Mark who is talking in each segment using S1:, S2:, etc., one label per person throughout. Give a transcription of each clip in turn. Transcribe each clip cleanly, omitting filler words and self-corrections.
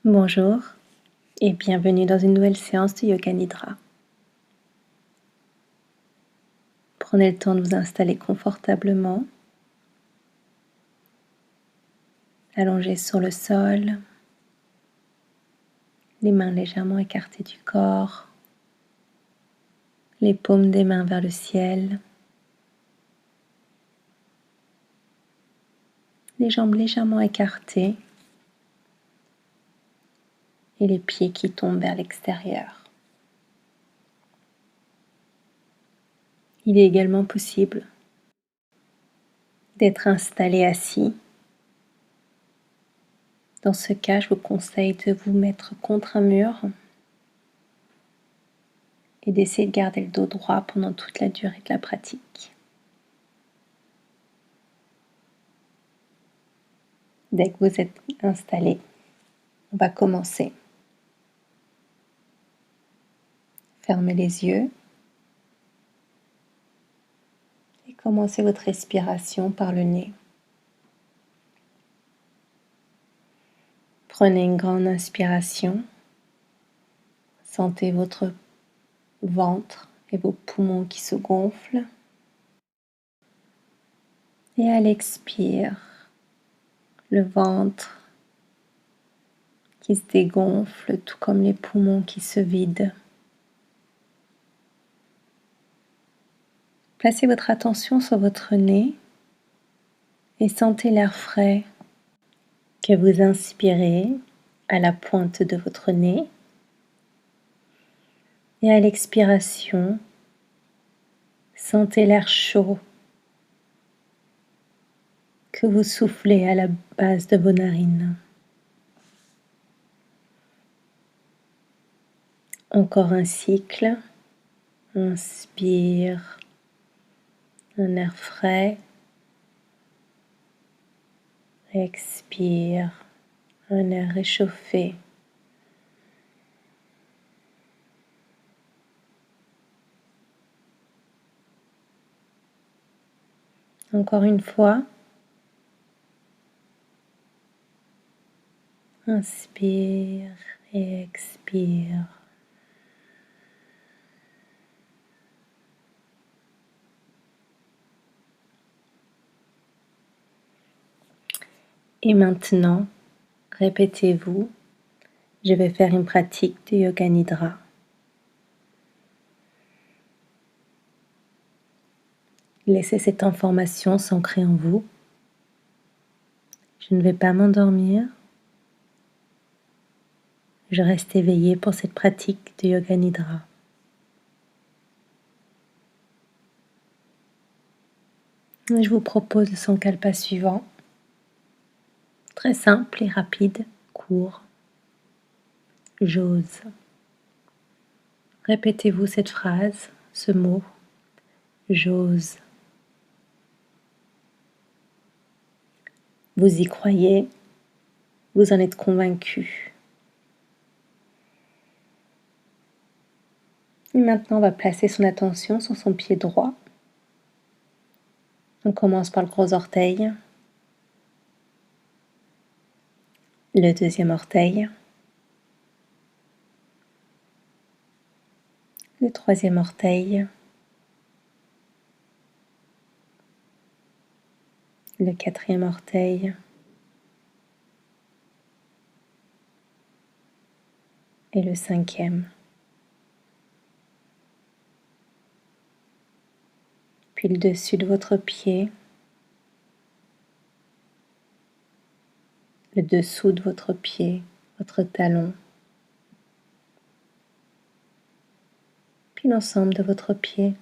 S1: Bonjour et bienvenue dans une nouvelle séance de Yoga Nidra. Prenez le temps de vous installer confortablement, allongé sur le sol, les mains légèrement écartées du corps, les paumes des mains vers le ciel, les jambes légèrement écartées et les pieds qui tombent vers l'extérieur. Il est également possible d'être installé assis. Dans ce cas, je vous conseille de vous mettre contre un mur et d'essayer de garder le dos droit pendant toute la durée de la pratique. Dès que vous êtes installé, on va commencer. Fermez les yeux et commencez votre respiration par le nez. Prenez une grande inspiration. Sentez votre ventre et vos poumons qui se gonflent. Et à l'expire, le ventre qui se dégonfle, tout comme les poumons qui se vident. Placez votre attention sur votre nez et sentez l'air frais que vous inspirez à la pointe de votre nez. Et à l'expiration, sentez l'air chaud que vous soufflez à la base de vos narines. Encore un cycle. Inspire un air frais. Expire un air réchauffé. Encore une fois. Inspire et expire. Et maintenant, répétez-vous, je vais faire une pratique de Yoga Nidra. Laissez cette information s'ancrer en vous. Je ne vais pas m'endormir. Je reste éveillée pour cette pratique de Yoga Nidra. Et je vous propose le Sankalpa suivant. Très simple et rapide, court. J'ose. Répétez-vous cette phrase, ce mot. J'ose. Vous y croyez, vous en êtes convaincu. Et maintenant, on va placer son attention sur son pied droit. On commence par le gros orteil, le deuxième orteil, le troisième orteil, le quatrième orteil et le cinquième. Puis le dessus de votre pied, le dessous de votre pied, votre talon, puis l'ensemble de votre pied.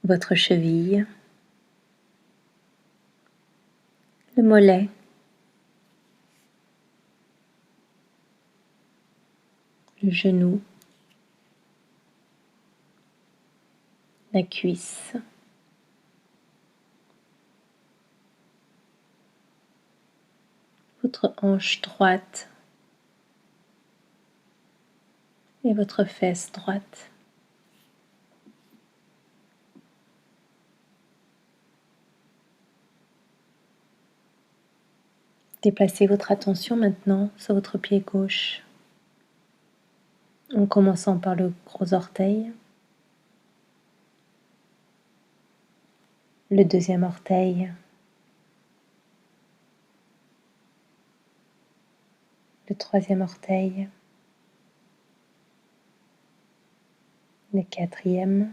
S1: Votre cheville, le mollet, le genou, la cuisse, votre hanche droite et votre fesse droite. Déplacez votre attention maintenant sur votre pied gauche, en commençant par le gros orteil, le deuxième orteil, le troisième orteil, le quatrième,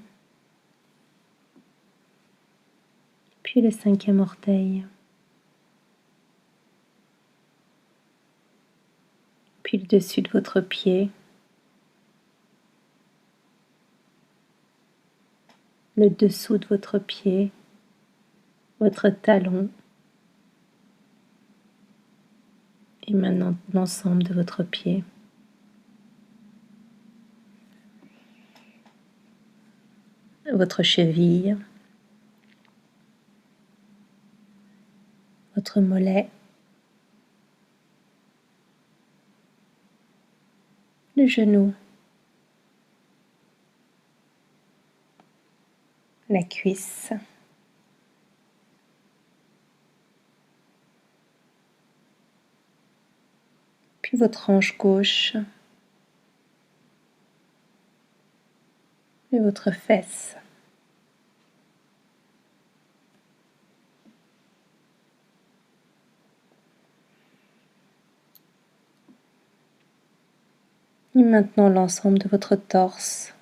S1: puis le cinquième orteil, puis le dessus de votre pied, le dessous de votre pied, votre talon, et maintenant l'ensemble de votre pied. Votre cheville, votre mollet, le genou, la cuisse, puis votre hanche gauche et votre fesse. Et maintenant l'ensemble de votre torse.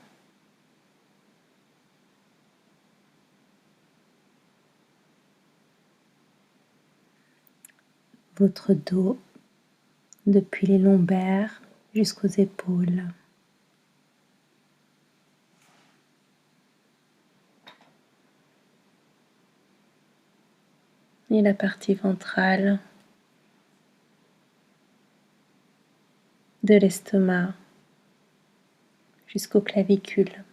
S1: Votre dos, depuis les lombaires jusqu'aux épaules. Et la partie ventrale de l'estomac jusqu'aux clavicules.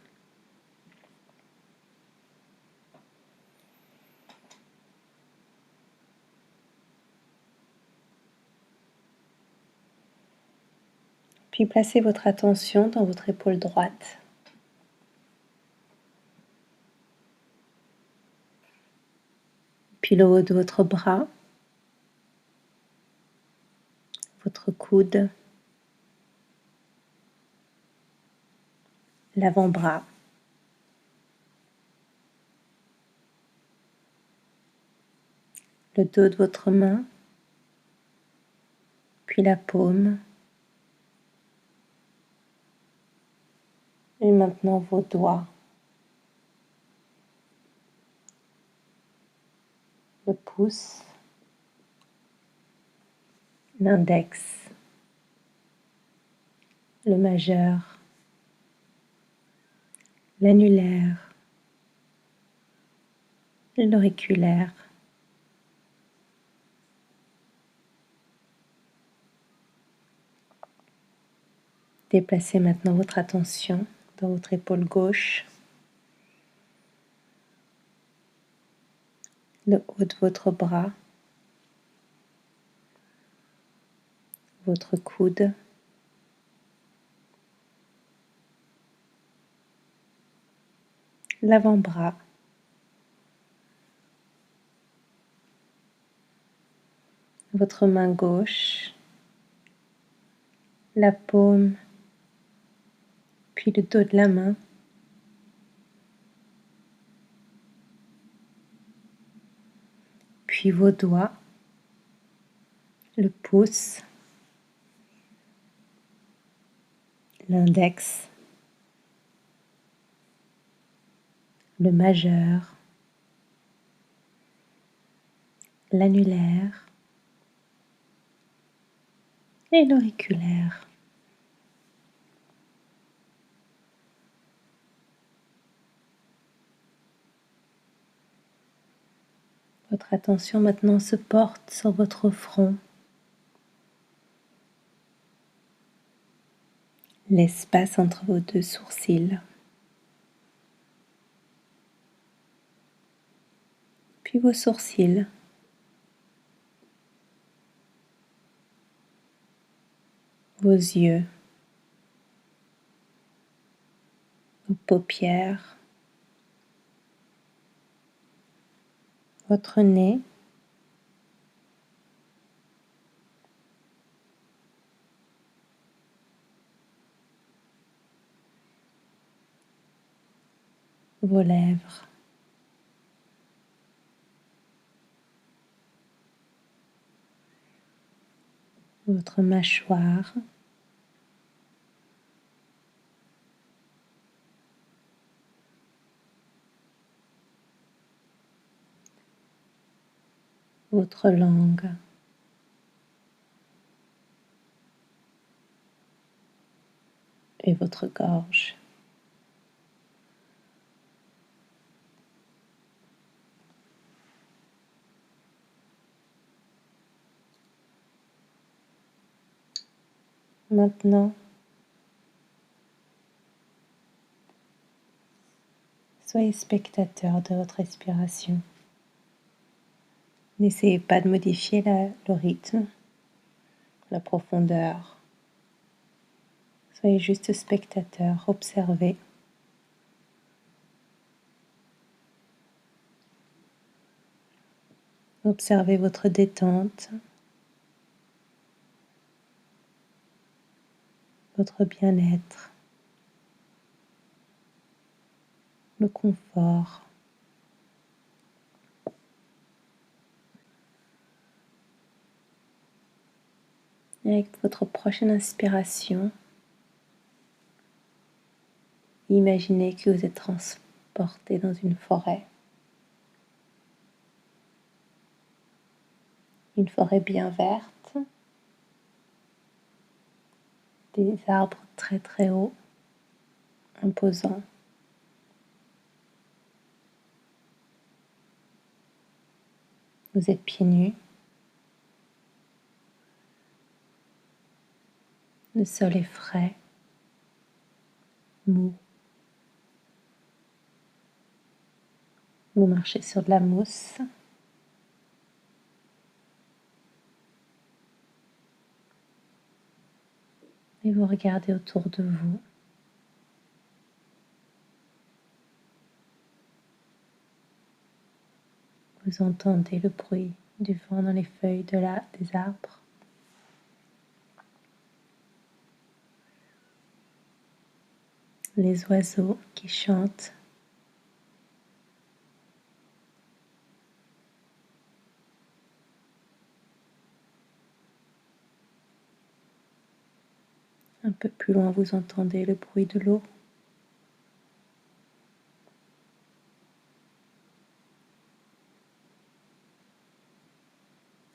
S1: Puis placez votre attention dans votre épaule droite. Puis le haut de votre bras, votre coude, l'avant-bras, le dos de votre main, puis la paume. Et maintenant vos doigts, le pouce, l'index, le majeur, l'annulaire, l'auriculaire. Déplacez maintenant votre attention dans votre épaule gauche, le haut de votre bras, votre coude, l'avant-bras, votre main gauche, la paume, puis le dos de la main, puis vos doigts, le pouce, l'index, le majeur, l'annulaire et l'auriculaire. Votre attention maintenant se porte sur votre front, l'espace entre vos deux sourcils, puis vos sourcils, vos yeux, vos paupières, votre nez, vos lèvres, votre mâchoire, votre langue, et votre gorge. Maintenant, soyez spectateur de votre respiration. N'essayez pas de modifier le rythme, la profondeur. Soyez juste spectateur, observez. Observez votre détente, votre bien-être, le confort. Et avec votre prochaine inspiration, imaginez que vous êtes transporté dans une forêt. Une forêt bien verte, des arbres très très hauts, imposants. Vous êtes pieds nus. Le sol est frais, mou. Vous marchez sur de la mousse. Et vous regardez autour de vous. Vous entendez le bruit du vent dans les feuilles des arbres. Les oiseaux qui chantent. Un peu plus loin, vous entendez le bruit de l'eau.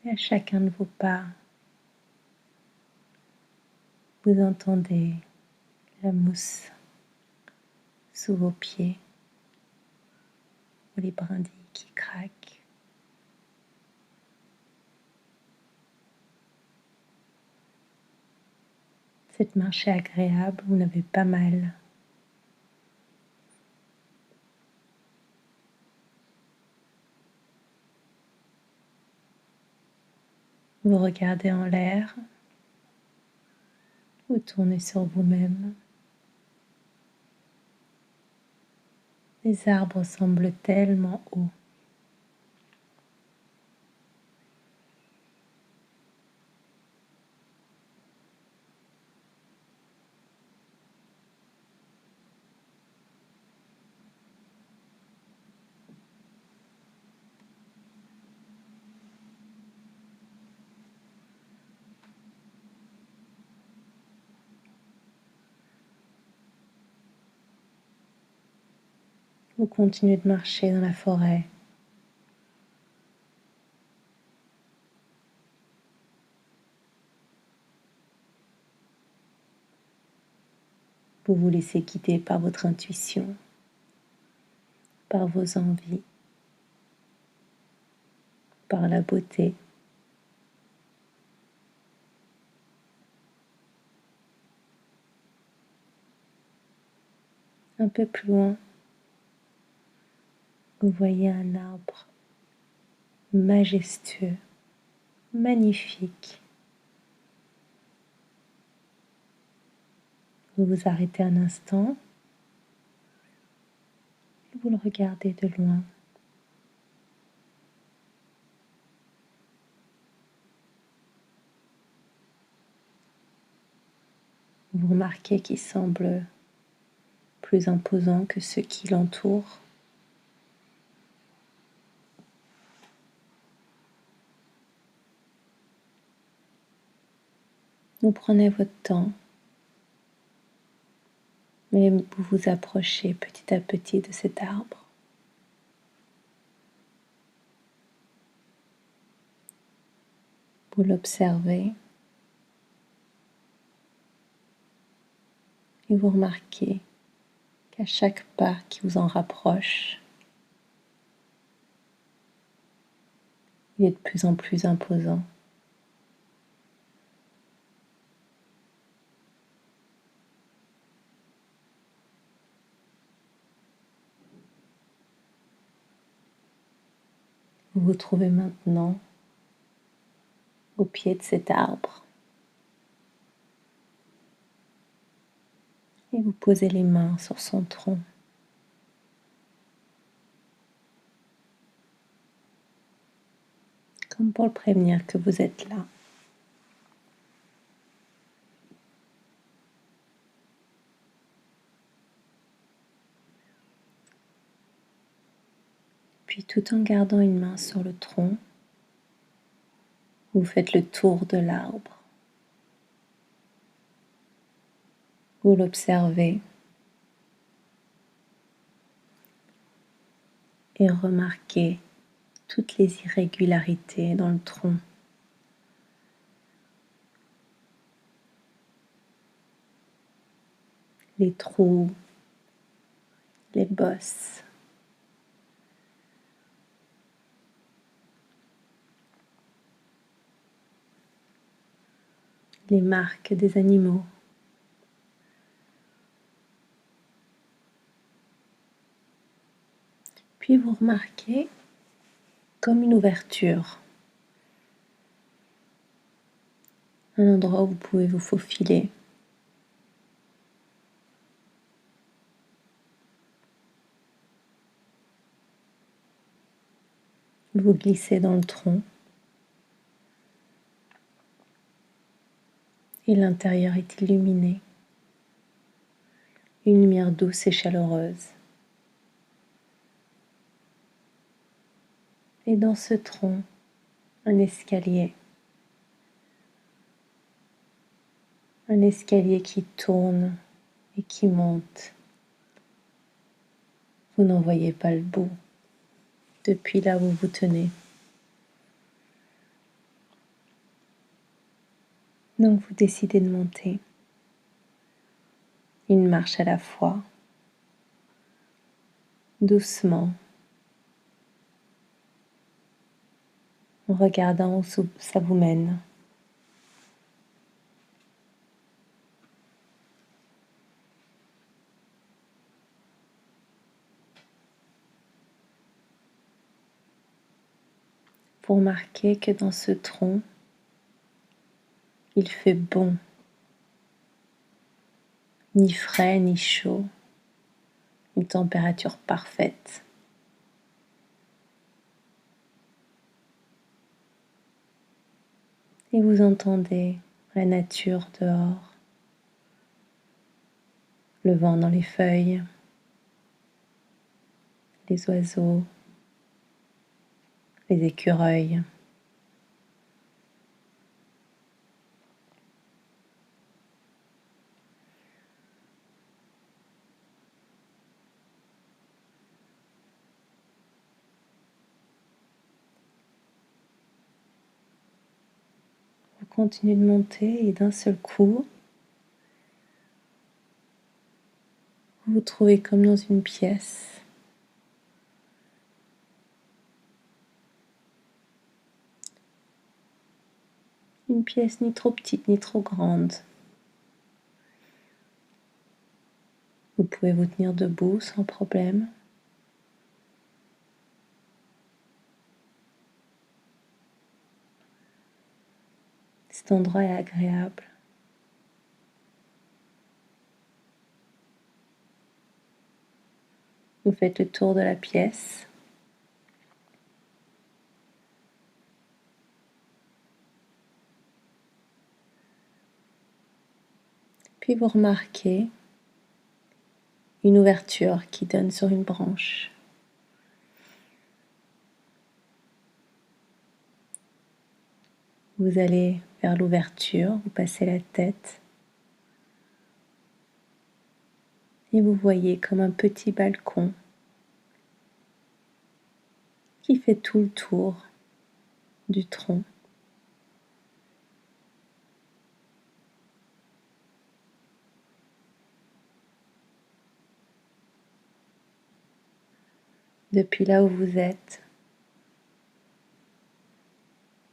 S1: Et à chacun de vos pas, vous entendez la mousse sous vos pieds ou les brindilles qui craquent. Cette marche est agréable, vous n'avez pas mal. Vous regardez en l'air, vous tournez sur vous-même. Les arbres semblent tellement hauts. Vous continuez de marcher dans la forêt. Vous vous laissez guider par votre intuition, par vos envies, par la beauté. Un peu plus loin, vous voyez un arbre majestueux, magnifique. Vous vous arrêtez un instant et vous le regardez de loin. Vous remarquez qu'il semble plus imposants que ceux qui l'entourent. Vous prenez votre temps, mais vous vous approchez petit à petit de cet arbre. Vous l'observez et vous remarquez qu'à chaque pas qui vous en rapproche, il est de plus en plus imposant. Vous vous trouvez maintenant au pied de cet arbre et vous posez les mains sur son tronc. Comme pour le prévenir que vous êtes là. Puis tout en gardant une main sur le tronc, vous faites le tour de l'arbre. Vous l'observez et remarquez toutes les irrégularités dans le tronc. Les trous, les bosses. Les marques des animaux. Puis vous remarquez comme une ouverture, un endroit où vous pouvez vous faufiler. Vous glissez dans le tronc et l'intérieur est illuminé. Une lumière douce et chaleureuse. Et dans ce tronc, un escalier. Un escalier qui tourne et qui monte. Vous n'en voyez pas le bout depuis là où vous tenez. Donc vous décidez de monter. Une marche à la fois, doucement, en regardant où ça vous mène. Vous remarquez que dans ce tronc, il fait bon, ni frais ni chaud, une température parfaite. Et vous entendez la nature dehors, le vent dans les feuilles, les oiseaux, les écureuils. Vous continuez de monter et d'un seul coup, vous vous trouvez comme dans une pièce. Une pièce ni trop petite ni trop grande. Vous pouvez vous tenir debout sans problème. Cet endroit est agréable. Vous faites le tour de la pièce. Puis vous remarquez une ouverture qui donne sur une branche. Vous allez vers l'ouverture, vous passez la tête et vous voyez comme un petit balcon qui fait tout le tour du tronc. Depuis là où vous êtes,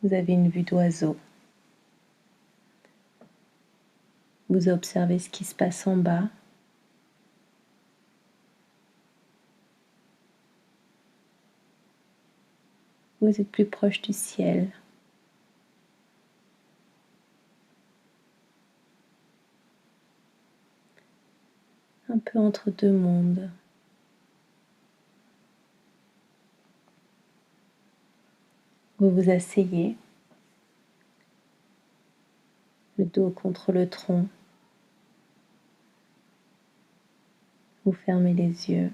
S1: vous avez une vue d'oiseau. Vous observez ce qui se passe en bas. Vous êtes plus proche du ciel. Un peu entre deux mondes. Vous vous asseyez, le dos contre le tronc. Vous fermez les yeux.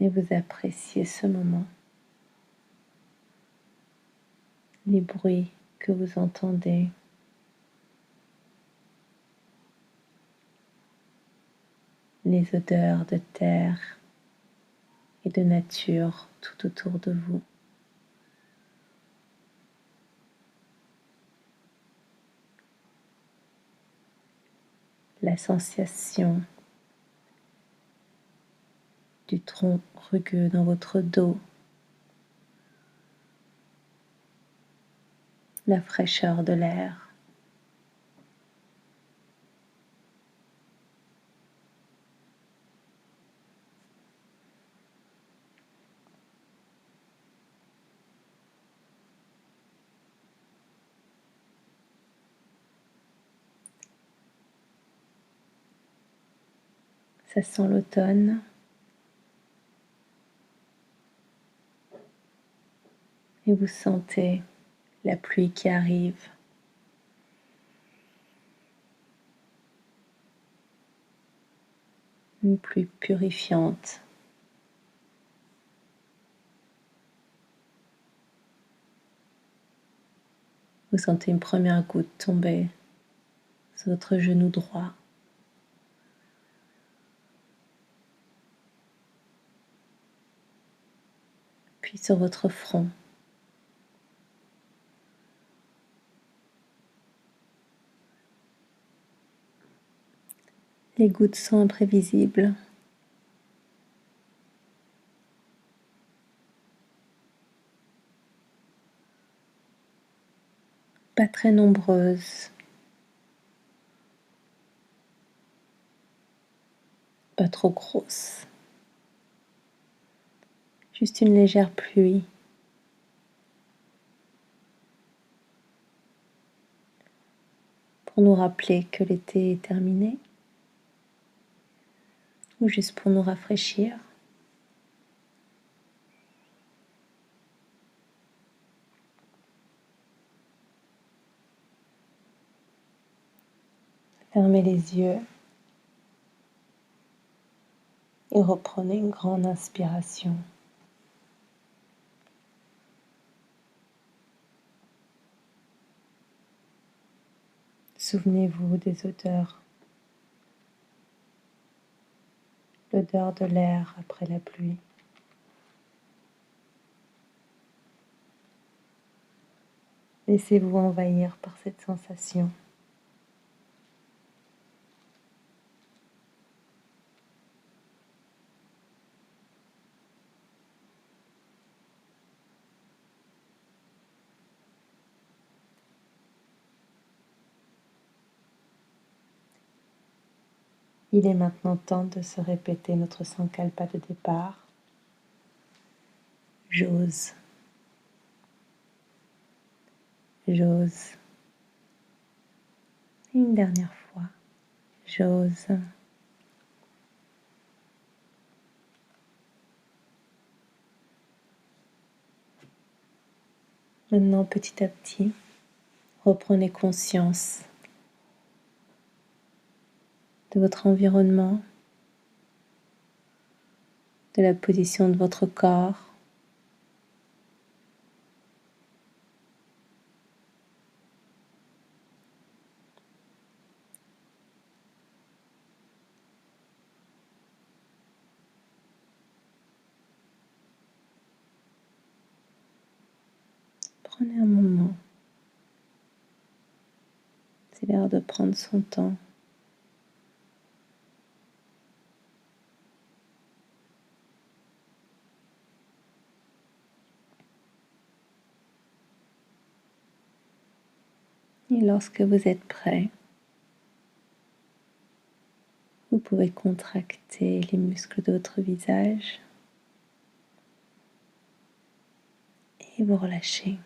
S1: Et vous appréciez ce moment. Les bruits que vous entendez. Les odeurs de terre et de nature tout autour de vous. La sensation du tronc rugueux dans votre dos. La fraîcheur de l'air. Ça sent l'automne. Et vous sentez la pluie qui arrive. Une pluie purifiante. Vous sentez une première goutte tomber sur votre genou droit. Puis sur votre front. Les gouttes sont imprévisibles. Pas très nombreuses. Pas trop grosses. Juste une légère pluie. Pour nous rappeler que l'été est terminé. Ou juste pour nous rafraîchir. Fermez les yeux et reprenez une grande inspiration. Souvenez-vous des odeurs. L'odeur de l'air après la pluie. Laissez-vous envahir par cette sensation. Il est maintenant temps de se répéter notre sankalpa de départ. J'ose. J'ose. Et une dernière fois. J'ose. Maintenant, petit à petit, reprenez conscience de votre environnement, de la position de votre corps. Prenez un moment. C'est l'heure de prendre son temps. Et lorsque vous êtes prêt, vous pouvez contracter les muscles de votre visage et vous relâcher.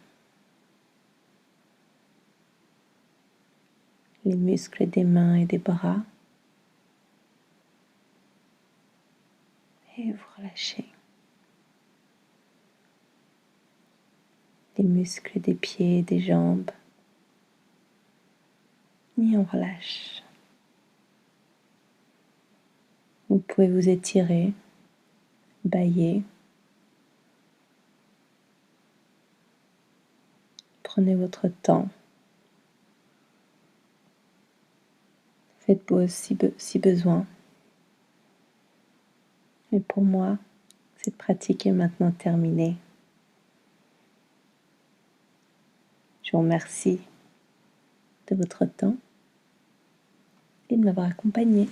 S1: Les muscles des mains et des bras et vous relâchez. Les muscles des pieds et des jambes et on relâche. Vous pouvez vous étirer, bâiller. Prenez votre temps. Faites pause si besoin. Et pour moi, cette pratique est maintenant terminée. Je vous remercie de votre temps et de m'avoir accompagné.